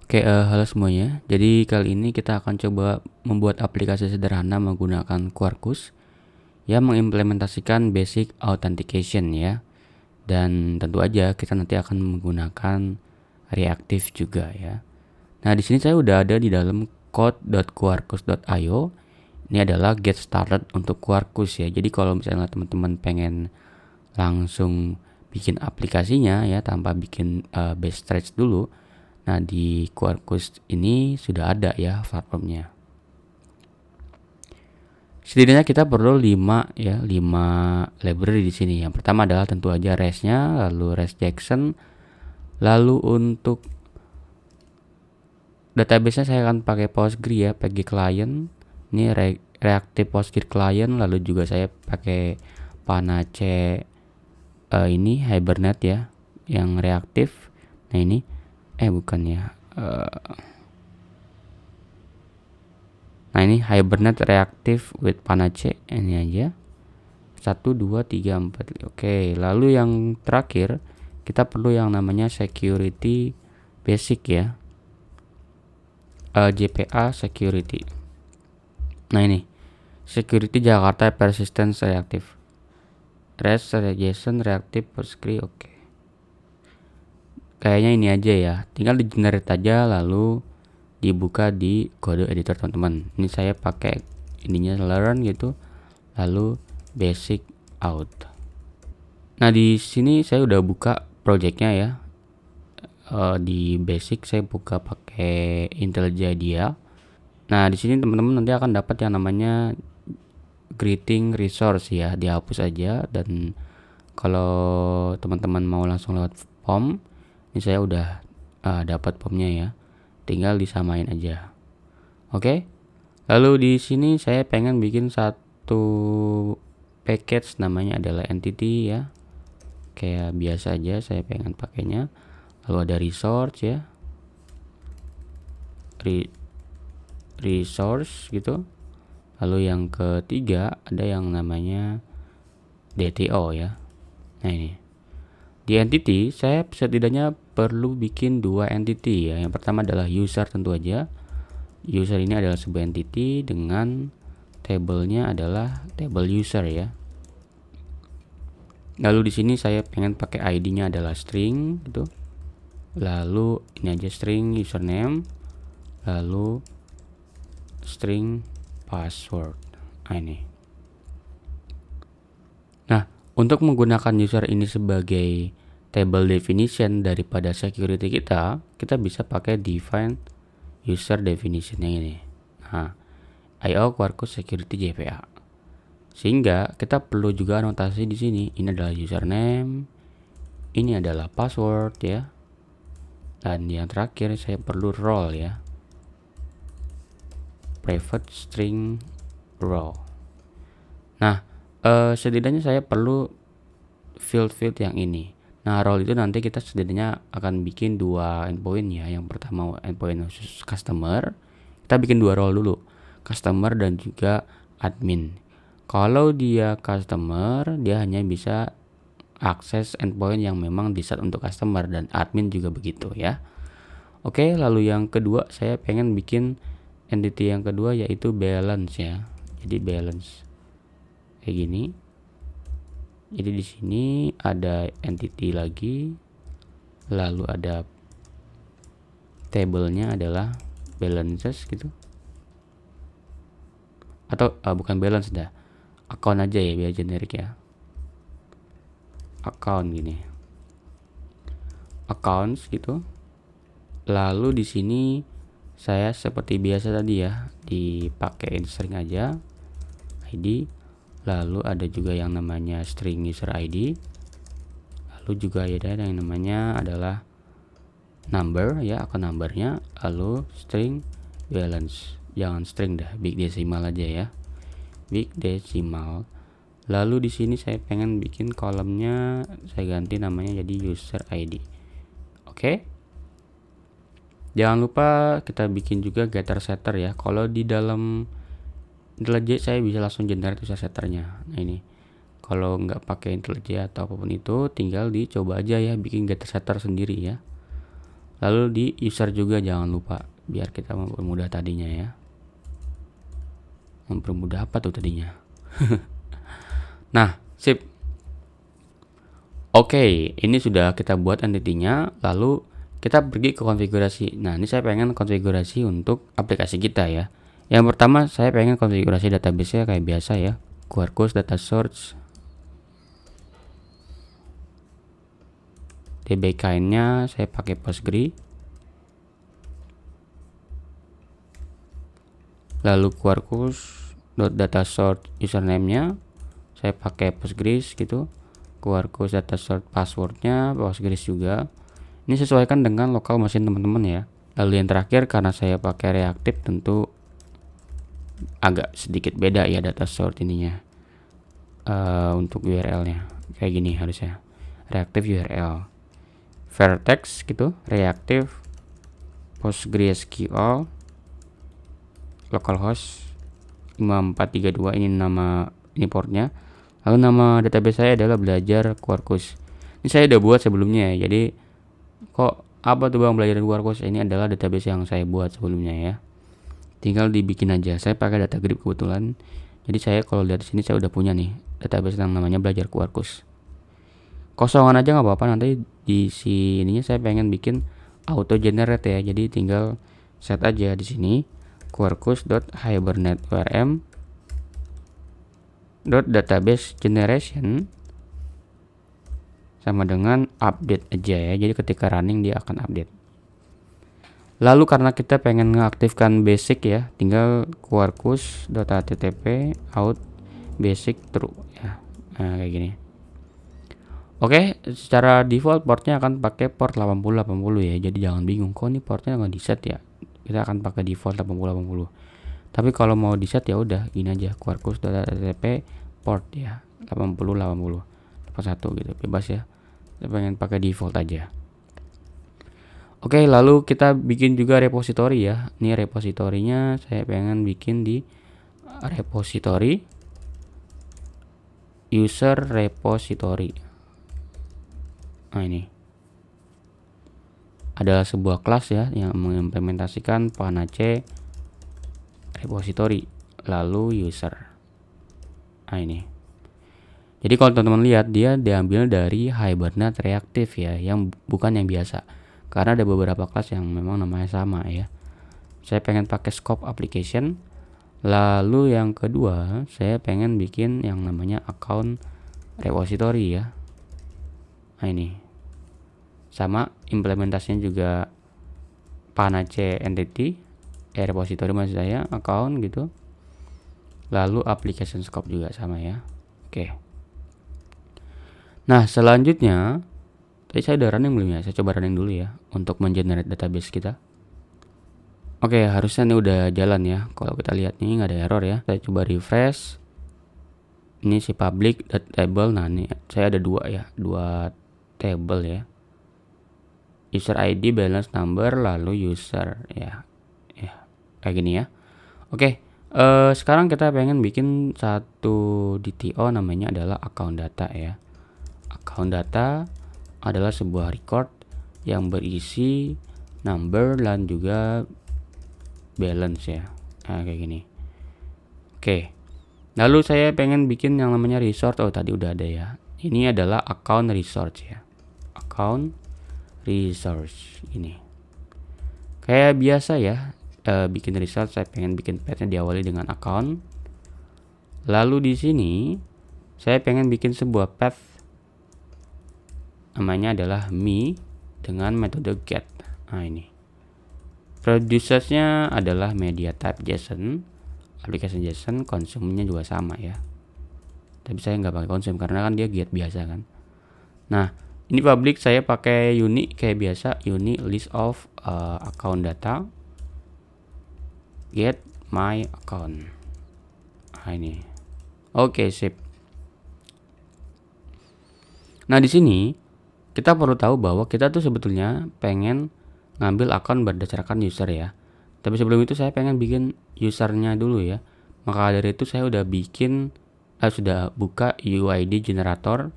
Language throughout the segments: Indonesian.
Oke, halo semuanya. Jadi kali ini kita akan coba membuat aplikasi sederhana menggunakan Quarkus yang mengimplementasikan basic authentication ya. Dan tentu aja kita nanti akan menggunakan reaktif juga ya. Nah, di sini saya udah ada di dalam code.quarkus.io. Ini adalah get started untuk Quarkus ya. Jadi kalau misalnya teman-teman pengen langsung bikin aplikasinya ya tanpa bikin base stretch dulu. Nah, di Quarkus ini sudah ada ya platformnya. Setidaknya kita perlu 5 library di sini. Yang pertama adalah tentu aja REST-nya, lalu REST JSON, lalu untuk database-nya saya akan pakai Postgre ya, PG client. Ini reactive Postgre client, lalu juga saya pakai Panache ini Hibernate ya, yang reaktif. Nah, ini bukan ya. Nah, ini Hibernate reactive with Panache, ini aja. 1 2 3 4. Oke, lalu yang terakhir kita perlu yang namanya security basic ya. JPA security. Nah, ini security Jakarta persistence reactive. REST JSON reactive Postgre. Oke. Kayaknya ini aja ya. Tinggal di generate aja lalu dibuka di kode editor teman-teman. Ini saya pakai ininya learn gitu. Lalu basic out. Nah, di sini saya udah buka projectnya ya. Di basic saya buka pakai IntelliJ IDEA. Nah, di sini teman-teman nanti akan dapat yang namanya greeting resource ya, dihapus aja. Dan kalau teman-teman mau langsung lewat form, ini saya udah dapat formnya ya, tinggal disamain aja. Oke. Lalu di sini saya pengen bikin satu package namanya adalah entity ya, kayak biasa aja saya pengen pakainya. Lalu ada resource ya, resource gitu. Lalu yang ketiga ada yang namanya DTO ya. Nah, ini di entity saya setidaknya perlu bikin 2 entity ya. Yang pertama adalah user, tentu aja user ini adalah sebuah entity dengan table-nya adalah table user ya. Lalu di sini saya pengen pakai ID-nya adalah string gitu. Lalu ini aja string username, lalu string password. Nah, ini. Nah, untuk menggunakan user ini sebagai table definition daripada security kita bisa pakai define user definition yang ini. Nah, IO Quarkus security JPA. Sehingga kita perlu juga anotasi di sini. Ini adalah username, ini adalah password ya. Dan yang terakhir saya perlu role ya. Private string role. Nah, setidaknya saya perlu field yang ini. Nah, role itu nanti kita setidaknya akan bikin 2 endpoint ya. Yang pertama endpoint khusus customer. Kita bikin 2 role dulu, customer dan juga admin. Kalau dia customer, dia hanya bisa akses endpoint yang memang di-set untuk customer, dan admin juga begitu ya. Oke, lalu yang kedua saya pengen bikin entity yang kedua yaitu balance ya. Jadi balance kayak gini. Jadi di sini ada entity lagi, lalu ada table-nya adalah balances gitu. Atau bukan balance dah, account aja ya biar generik ya. Account gini, accounts gitu. Lalu di sini saya seperti biasa tadi ya, dipakein string aja ID. Lalu ada juga yang namanya string user ID. Lalu juga ada yang namanya adalah number ya, akun numbernya. Lalu string balance, jangan string dah, big decimal aja ya, big decimal. Lalu di sini saya pengen bikin kolomnya, saya ganti namanya jadi user ID. Oke. Jangan lupa kita bikin juga getter setter ya. Kalau di dalam IntelliJ saya bisa langsung generate user setternya. Nah, ini kalau nggak pakai IntelliJ atau apapun itu, tinggal dicoba aja ya bikin getter setter sendiri ya. Lalu di user juga jangan lupa, biar kita mempermudah tadinya ya. Mempermudah apa tuh tadinya? Nah, sip. Oke, ini sudah kita buat entity-nya, lalu kita pergi ke konfigurasi. Nah, ini saya pengen konfigurasi untuk aplikasi kita ya. Yang pertama, saya pengen konfigurasi database-nya kayak biasa ya. Quarkus data source. DB-nya saya pakai Postgre. Lalu quarkus.data source username-nya saya pakai Postgres gitu. Quarkus data source passwordnya Postgres juga. Ini sesuaikan dengan lokal mesin teman-teman ya. Lalu yang terakhir, karena saya pakai reaktif tentu agak sedikit beda ya data source ininya. Untuk URL-nya kayak gini harusnya. Reaktif URL. Vertex gitu, reaktif PostgreSQL localhost 5432, ini portnya. Lalu nama database saya adalah belajar Quarkus. Ini saya udah buat sebelumnya ya. Jadi kok apa tuh Bang belajar Quarkus? Ini adalah database yang saya buat sebelumnya ya. Tinggal dibikin aja. Saya pakai data grip kebetulan. Jadi saya kalau lihat di sini saya udah punya nih database yang namanya belajar Quarkus. Kosongan aja nggak apa-apa, nanti di sininya saya pengen bikin auto generate ya. Jadi tinggal set aja di sini quarkus.hibernate.vrm.database generation sama dengan update aja ya. Jadi ketika running dia akan update. Lalu karena kita pengen mengaktifkan basic ya, tinggal quarkus.http out basic true ya. Nah, kayak gini. Oke, secara default portnya akan pakai port 8080 ya. Jadi jangan bingung, kok ini portnya nggak di set ya. Kita akan pakai default 8080. Tapi kalau mau di set ya udah gini aja, quarkus.http port ya 8080 81 gitu, bebas ya. Saya pengen pakai default aja. Oke, lalu kita bikin juga repository ya. Ini repositorinya saya pengen bikin di repository user repository. Nah, ini adalah sebuah kelas ya yang mengimplementasikan Panache repository lalu user. Nah, ini. Jadi kalau teman-teman lihat, dia diambil dari Hibernate reaktif ya, yang bukan yang biasa. Karena ada beberapa kelas yang memang namanya sama ya. Saya pengen pakai scope application. Lalu yang kedua, saya pengen bikin yang namanya account repository ya. Nah, ini sama implementasinya juga Panache entity repository maksud saya, account gitu. Lalu application scope juga sama ya. Oke. Nah, selanjutnya tadi saya udah running belum ya? Saya coba running dulu ya untuk mengenerate database kita. Oke, harusnya ini udah jalan ya. Kalau kita lihat nih nggak ada error ya. Saya coba refresh. Ini si public table. Nah, ini saya ada dua ya, dua table ya. User ID, balance number, lalu user ya. Ya, kayak gini ya. Oke, sekarang kita pengen bikin satu DTO namanya adalah account data ya. Account data adalah sebuah record yang berisi number dan juga balance ya. Nah, kayak gini. Oke. Lalu saya pengen bikin yang namanya resource. Oh, tadi udah ada ya. Ini adalah account resource ya. Account resource ini. Kayak biasa ya, bikin resource saya pengen bikin path-nya diawali dengan account. Lalu di sini saya pengen bikin sebuah path namanya adalah me dengan metode get. Nah, ini. Producers-nya adalah media type JSON, application JSON, consume-nya juga sama ya. Tapi saya nggak pakai consume karena kan dia get biasa kan. Nah, ini public saya pakai unique kayak biasa, unique list of account data get my account. Nah, ini. Oke, sip. Nah, di sini kita perlu tahu bahwa kita tuh sebetulnya pengen ngambil akun berdasarkan user ya. Tapi sebelum itu saya pengen bikin usernya dulu ya. Maka dari itu saya udah bikin sudah buka UID generator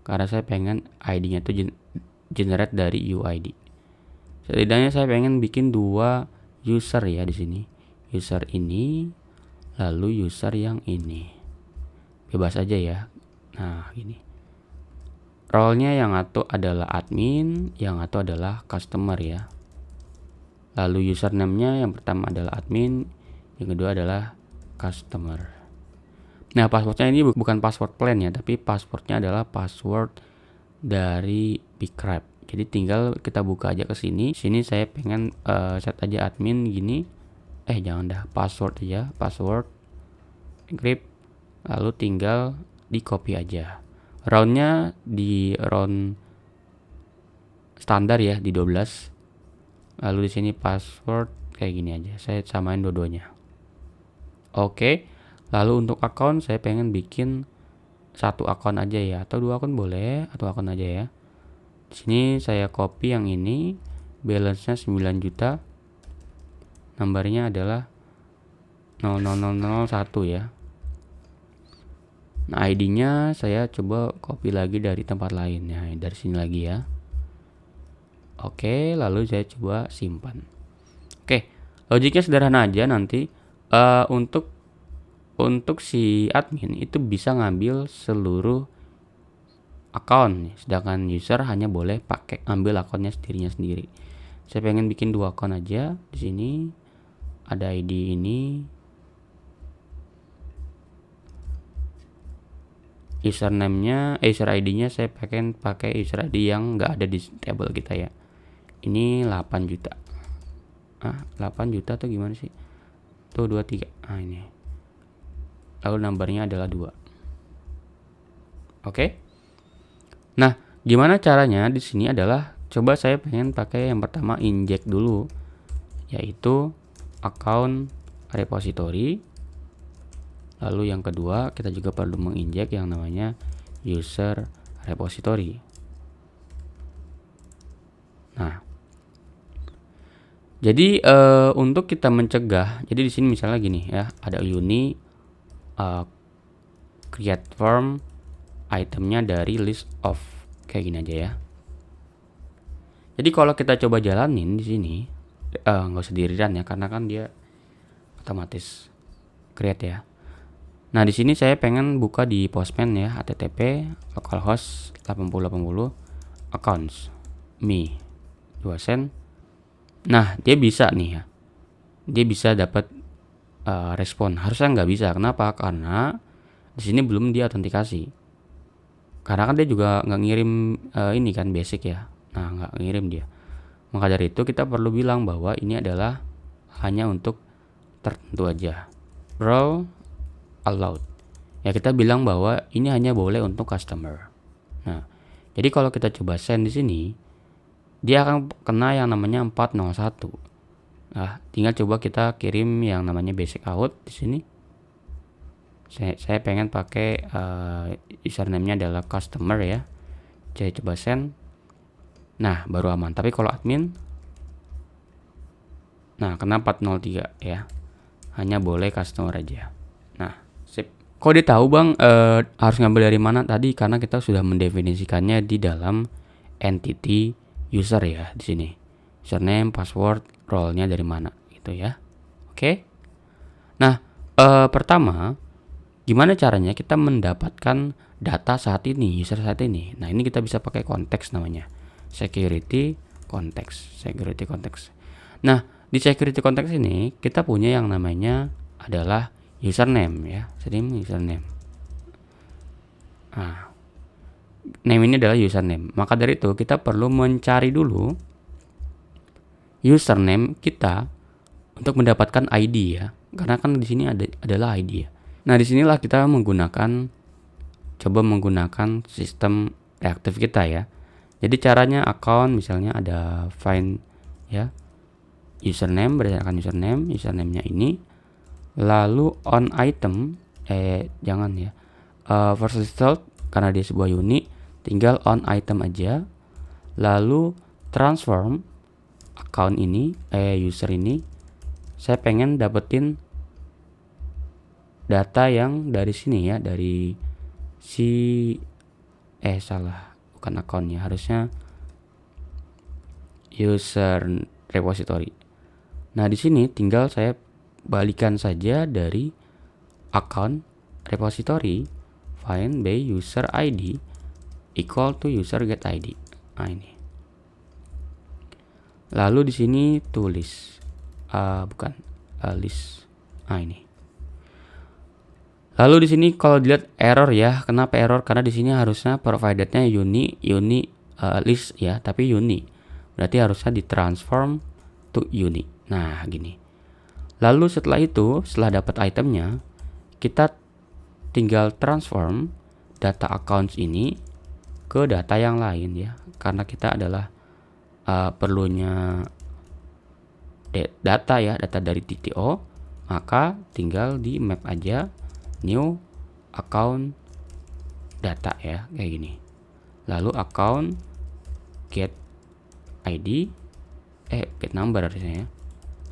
karena saya pengen ID-nya tuh generate dari UID. Setidaknya saya pengen bikin 2 user ya di sini. User ini lalu user yang ini. Bebas aja ya. Nah, gini. Role-nya yang satu adalah admin, yang satu adalah customer ya. Lalu username-nya yang pertama adalah admin, yang kedua adalah customer. Nah, passwordnya ini bukan password plan ya, tapi passwordnya adalah password dari Bcrypt. Jadi tinggal kita buka aja ke sini. Sini saya pengen set aja admin gini. Jangan dah, password aja, password encrypt. Lalu tinggal di copy aja. Roundnya di round standar ya, di 12. Lalu di sini password kayak gini aja. Saya samain dua-duanya. Oke. Lalu untuk akun saya pengen bikin 1 akun aja ya, atau 2 akun boleh, atau akun aja ya. Di sini saya copy yang ini, balance-nya 9 juta. Nomornya adalah 00001 ya. Nah, ID-nya saya coba copy lagi dari tempat lain ya, dari sini lagi ya. Oke, lalu saya coba simpan. Oke, logiknya sederhana aja nanti. Untuk si admin itu bisa ngambil seluruh akun, sedangkan user hanya boleh pakai ambil akunnya sendiri. Saya pengen bikin 2 akun aja. Di sini ada ID ini. Username-nya, user ID-nya saya pakai user ID yang nggak ada di table kita ya. Ini 8 juta. 8 juta atau gimana sih? Tuh 23. Ini. Lalu nomornya adalah 2. Oke. Nah, gimana caranya di sini adalah coba saya pengen pakai yang pertama inject dulu, yaitu account repository. Lalu yang kedua kita juga perlu menginjek yang namanya user repository. Nah, jadi untuk kita mencegah, jadi di sini misalnya gini ya, ada uni create form itemnya dari list of kayak gini aja ya. Jadi kalau kita coba jalanin di sini, nggak usah di-run ya, karena kan dia otomatis create ya. Nah, di sini saya pengen buka di Postman ya, http localhost 8080 accounts me 2 sen. Nah, dia bisa nih ya. Dia bisa dapat respon. Harusnya nggak bisa. Kenapa? Karena di sini belum dia autentikasi. Karena kan dia juga nggak ngirim ini kan basic ya. Nah, nggak ngirim dia. Maka dari itu kita perlu bilang bahwa ini adalah hanya untuk tertentu aja. Role allowed. Ya, kita bilang bahwa ini hanya boleh untuk customer. Nah, jadi kalau kita coba send di sini, dia akan kena yang namanya 401. Nah, tinggal coba kita kirim yang namanya basic out di sini. Saya pengen pakai username-nya adalah customer ya. Saya coba send. Nah, baru aman. Tapi kalau admin, nah kena 403 ya. Hanya boleh customer aja. Nah, sip. Kok dia tahu bang harus ngambil dari mana tadi? Karena kita sudah mendefinisikannya di dalam entity user ya di sini. Username, password, role-nya dari mana gitu ya. Oke. Nah, pertama gimana caranya kita mendapatkan data saat ini, user saat ini. Nah, ini kita bisa pakai konteks namanya. Security context. Nah, di security context ini kita punya yang namanya adalah username ya. Username. Nah, name ini adalah username. Maka dari itu kita perlu mencari dulu username kita untuk mendapatkan ID ya. Karena kan di sini adalah ID ya. Nah, disinilah kita coba menggunakan sistem reaktif kita ya. Jadi caranya account misalnya ada find ya username berdasarkan username-nya ini, lalu on item jangan ya first result karena dia sebuah unit, tinggal on item aja, lalu transform account ini user ini saya pengen dapetin data yang dari sini ya, dari si salah, bukan akunnya, harusnya user repository. Nah, di sini tinggal saya balikan saja dari account repository find by user ID equal to user get ID. Nah, ini. Lalu di sini tulis list. Nah, ini. Lalu di sini kalau dilihat error ya, kenapa error? Karena di sini harusnya providednya list ya, tapi uni. Berarti harusnya ditransform to uni. Nah, gini. Lalu setelah itu, setelah dapat itemnya, kita tinggal transform data accounts ini ke data yang lain ya, karena kita adalah perlunya data ya, data dari TTO, maka tinggal di map aja new account data ya, kayak gini. Lalu account get ID get number harusnya ya,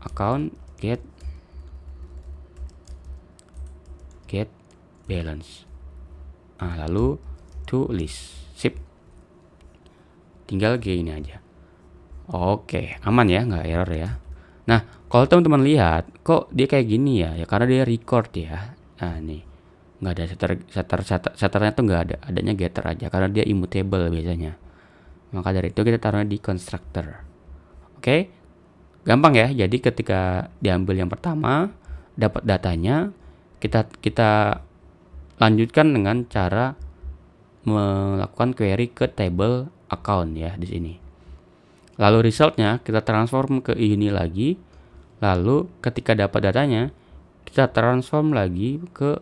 account get balance. Nah, lalu to list. Sip. Tinggal gini aja. Oke, aman ya, nggak error ya. Nah, kalau teman-teman lihat kok dia kayak gini ya, ya karena dia record ya. Nah, nih nggak ada setternya tuh nggak ada, adanya getter aja karena dia immutable biasanya. Maka dari itu kita taruhnya di constructor. Oke, gampang ya. Jadi ketika diambil yang pertama, dapat datanya, kita lanjutkan dengan cara melakukan query ke table account ya di sini. Lalu resultnya kita transform ke ini lagi. Lalu ketika dapat datanya, kita transform lagi ke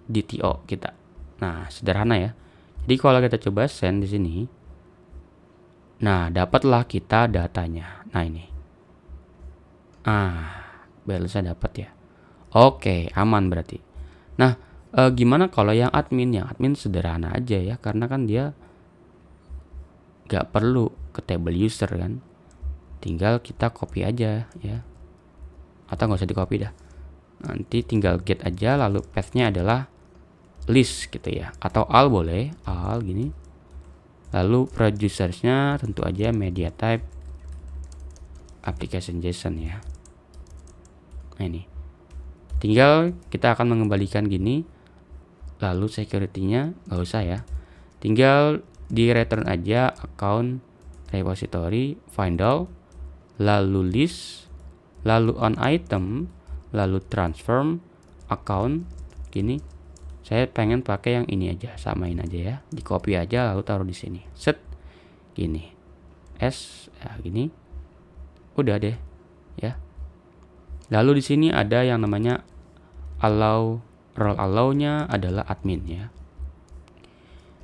DTO kita. Nah, sederhana ya. Jadi kalau kita coba send di sini, nah dapatlah kita datanya. Nah, ini. Balance-nya dapat ya. Oke, aman berarti. Nah, gimana kalau yang admin? Yang admin sederhana aja ya, karena kan dia gak perlu ke table user kan. Tinggal kita copy aja ya. Atau gak usah di copy dah. Nanti tinggal get aja, lalu path-nya adalah list gitu ya. Atau all boleh, all gini. Lalu producers-nya tentu aja media type application JSON ya. Nah, ini. Tinggal kita akan mengembalikan gini. Lalu security-nya gak usah ya. Tinggal di return aja account repository find all, lalu list, lalu on item, lalu transform account gini. Saya pengen pakai yang ini aja, samain aja ya, di copy aja lalu taruh di sini. Set gini. Ya gini. Udah deh ya. Lalu di sini ada yang namanya role allow-nya adalah admin ya.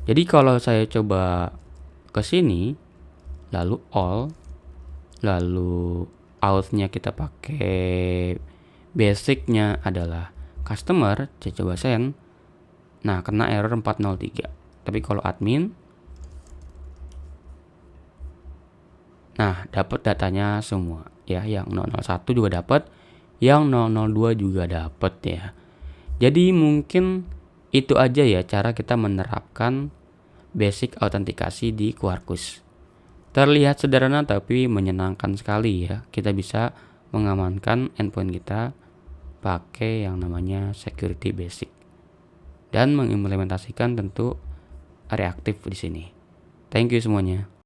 Jadi kalau saya coba ke sini, lalu all, lalu auth-nya kita pakai basic-nya adalah customer, saya coba send. Nah, kena error 403. Tapi kalau admin, nah dapat datanya semua ya, yang 001 juga dapat, yang 002 juga dapat ya. Jadi mungkin itu aja ya cara kita menerapkan basic autentikasi di Quarkus. Terlihat sederhana tapi menyenangkan sekali ya. Kita bisa mengamankan endpoint kita pakai yang namanya security basic dan mengimplementasikan tentu reaktif di sini. Thank you semuanya.